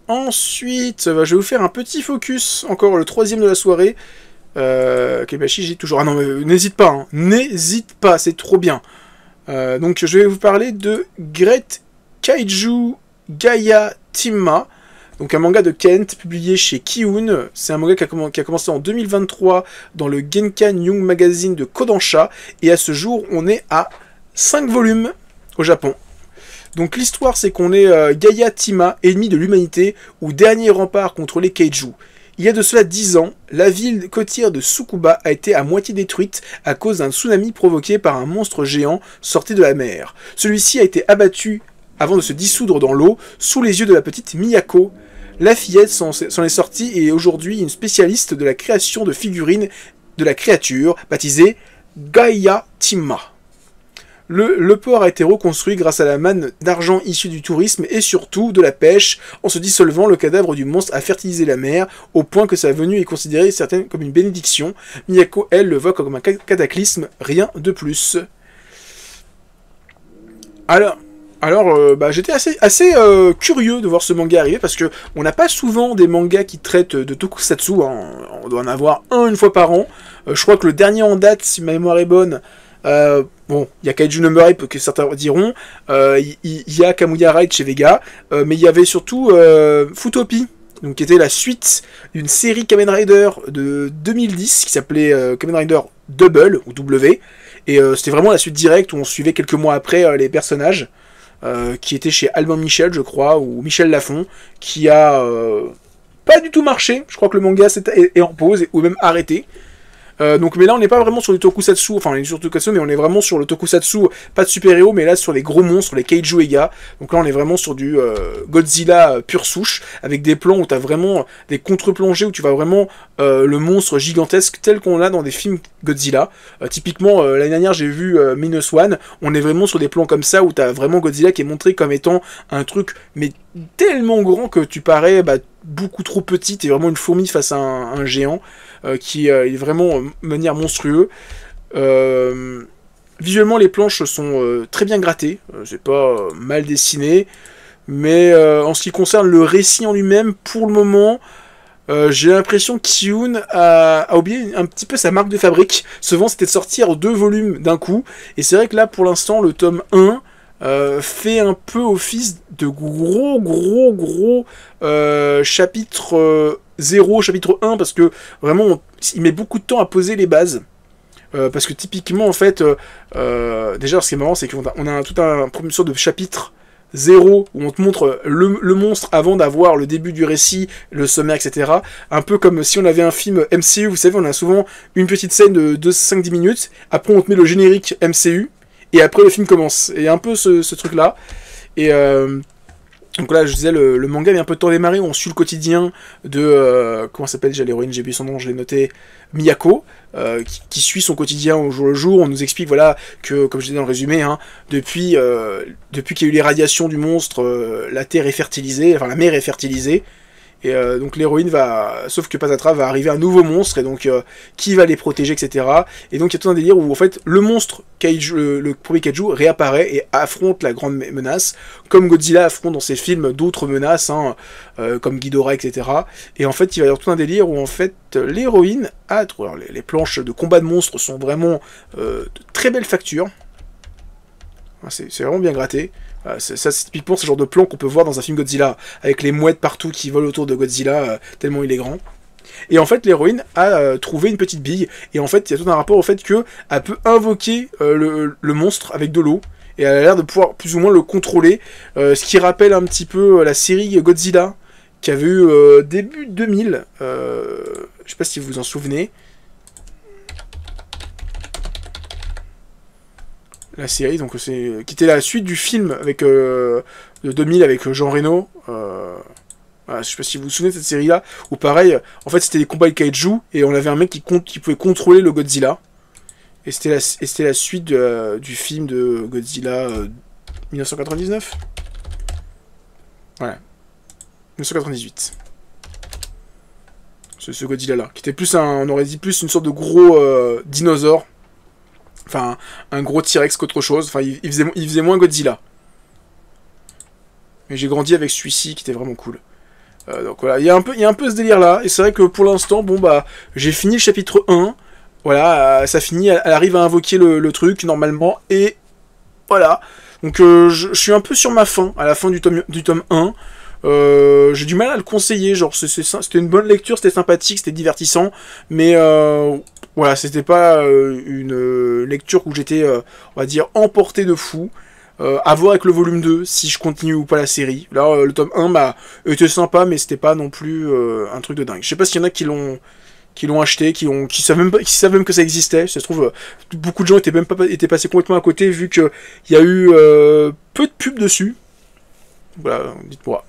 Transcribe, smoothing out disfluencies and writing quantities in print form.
Ensuite, je vais vous faire un petit focus, encore le troisième de la soirée. Kebashi, j'ai toujours... Ah non, mais n'hésite pas, hein. N'hésite pas, c'est trop bien. Donc je vais vous parler de Great Kaiju Gaia Timma. Donc un manga de Kent, publié chez Kiun. C'est un manga qui a commencé en 2023 dans le Genkan Young Magazine de Kodansha. Et à ce jour, on est à 5 volumes au Japon. Donc l'histoire, c'est qu'on est Gaia Timma, ennemi de l'humanité, ou dernier rempart contre les Kaiju. Il y a de cela 10 ans, la ville côtière de Tsukuba a été à moitié détruite à cause d'un tsunami provoqué par un monstre géant sorti de la mer. Celui-ci a été abattu avant de se dissoudre dans l'eau, sous les yeux de la petite Miyako. La fillette s'en est sortie et est aujourd'hui une spécialiste de la création de figurines de la créature, baptisée Gaia Timma. Le port a été reconstruit grâce à la manne d'argent issue du tourisme et surtout de la pêche. En se dissolvant, le cadavre du monstre a fertilisé la mer, au point que sa venue est considérée certaine comme une bénédiction. Miyako, elle, le voit comme un cataclysme, rien de plus. Alors, j'étais assez curieux de voir ce manga arriver, parce que on n'a pas souvent des mangas qui traitent de tokusatsu, hein. On doit en avoir une fois par an. Je crois que le dernier en date, si ma mémoire est bonne, bon, il y a Kaiju Number 8 que certains diront, il y a Kamuya Ride chez Vega, mais il y avait surtout Futopi, donc qui était la suite d'une série Kamen Rider de 2010 qui s'appelait Kamen Rider Double ou W, et c'était vraiment la suite directe où on suivait quelques mois après les personnages, qui étaient chez Albin Michel, je crois, ou Michel Lafon, qui a pas du tout marché. Je crois que le manga est en pause ou même arrêté. Donc, mais là on n'est pas vraiment sur du tokusatsu, enfin on est sur le tokusatsu, mais on est vraiment sur le tokusatsu, pas de super-héros, mais là sur les gros monstres, les Kaiju Ega. Donc là on est vraiment sur du Godzilla pure souche, avec des plans où tu as vraiment des contre-plongées, où tu vois vraiment le monstre gigantesque tel qu'on l'a dans des films Godzilla. Typiquement, l'année dernière j'ai vu Minus One, on est vraiment sur des plans comme ça, où tu as vraiment Godzilla qui est montré comme étant un truc, mais tellement grand que tu parais beaucoup trop petit, t'es vraiment une fourmi face à un géant. Qui est vraiment de manière monstrueuse. Visuellement, les planches sont très bien grattées, c'est pas mal dessiné, mais en ce qui concerne le récit en lui-même, pour le moment, j'ai l'impression que Kiun a oublié un petit peu sa marque de fabrique. Souvent, c'était de sortir 2 volumes d'un coup, et c'est vrai que là, pour l'instant, le tome 1 fait un peu office de gros chapitre 0, chapitre 1, parce que vraiment il met beaucoup de temps à poser les bases, parce que typiquement en fait déjà ce qui est marrant, c'est qu'on a tout un premier sorte de chapitre 0 où on te montre le monstre avant d'avoir le début du récit, le sommaire, etc. Un peu comme si on avait un film MCU, vous savez, on a souvent une petite scène de 5-10 minutes, après on te met le générique MCU, et après le film commence. Et un peu ce truc là. Et donc là je disais, le manga met un peu de temps à démarrer, où on suit le quotidien de comment s'appelle déjà l'héroïne, j'ai oublié son nom, je l'ai noté, Miyako, qui suit son quotidien au jour le jour. On nous explique voilà que, comme je disais dans le résumé, hein, depuis qu'il y a eu les radiations du monstre, la terre est fertilisée, enfin la mer est fertilisée. Et donc l'héroïne va, sauf que Patatra va arriver un nouveau monstre, et donc qui va les protéger, etc. Et donc il y a tout un délire où en fait le monstre Kaiju, le premier Kaiju réapparaît et affronte la grande menace, comme Godzilla affronte dans ses films d'autres menaces, hein, comme Ghidorah, etc. Et en fait il va y avoir tout un délire où en fait l'héroïne a, alors, les planches de combat de monstres sont vraiment de très belle facture. C'est vraiment bien gratté. Ça, c'est typiquement ce genre de plan qu'on peut voir dans un film Godzilla, avec les mouettes partout qui volent autour de Godzilla, tellement il est grand. Et en fait, l'héroïne a trouvé une petite bille, et en fait, il y a tout un rapport au fait qu'elle peut invoquer le monstre avec de l'eau, et elle a l'air de pouvoir plus ou moins le contrôler, ce qui rappelle un petit peu la série Godzilla, qui avait eu début 2000, je sais pas si vous vous en souvenez. La série, donc qui était la suite du film avec de 2000 avec Jean Reno. Voilà, je sais pas si vous vous souvenez de cette série-là, où pareil, en fait c'était des combats de kaiju, et on avait un mec qui pouvait contrôler le Godzilla. Et c'était la suite du film de Godzilla 1999. Voilà. 1998. Ce Godzilla-là, qui était plus on aurait dit plus une sorte de gros dinosaure. Enfin, un gros T-Rex qu'autre chose. Enfin, il faisait moins Godzilla. Mais j'ai grandi avec celui-ci qui était vraiment cool. Donc voilà, il y a un peu ce délire là, et c'est vrai que pour l'instant, bon bah, j'ai fini le chapitre 1, voilà, ça finit, elle arrive à invoquer le truc normalement, et voilà. Donc je suis un peu sur ma fin, à la fin du tome 1. J'ai du mal à le conseiller, genre c'était une bonne lecture, c'était sympathique, c'était divertissant, mais voilà, c'était pas une lecture où j'étais, on va dire, emporté de fou. À voir avec le volume 2, si je continue ou pas la série. Là, le tome 1 m'a été sympa, mais c'était pas non plus un truc de dingue. Je sais pas s'il y en a qui l'ont acheté, qui savent même que ça existait. Ça se trouve, beaucoup de gens étaient passés complètement à côté, vu qu'il y a eu peu de pubs dessus. Voilà, dites-moi.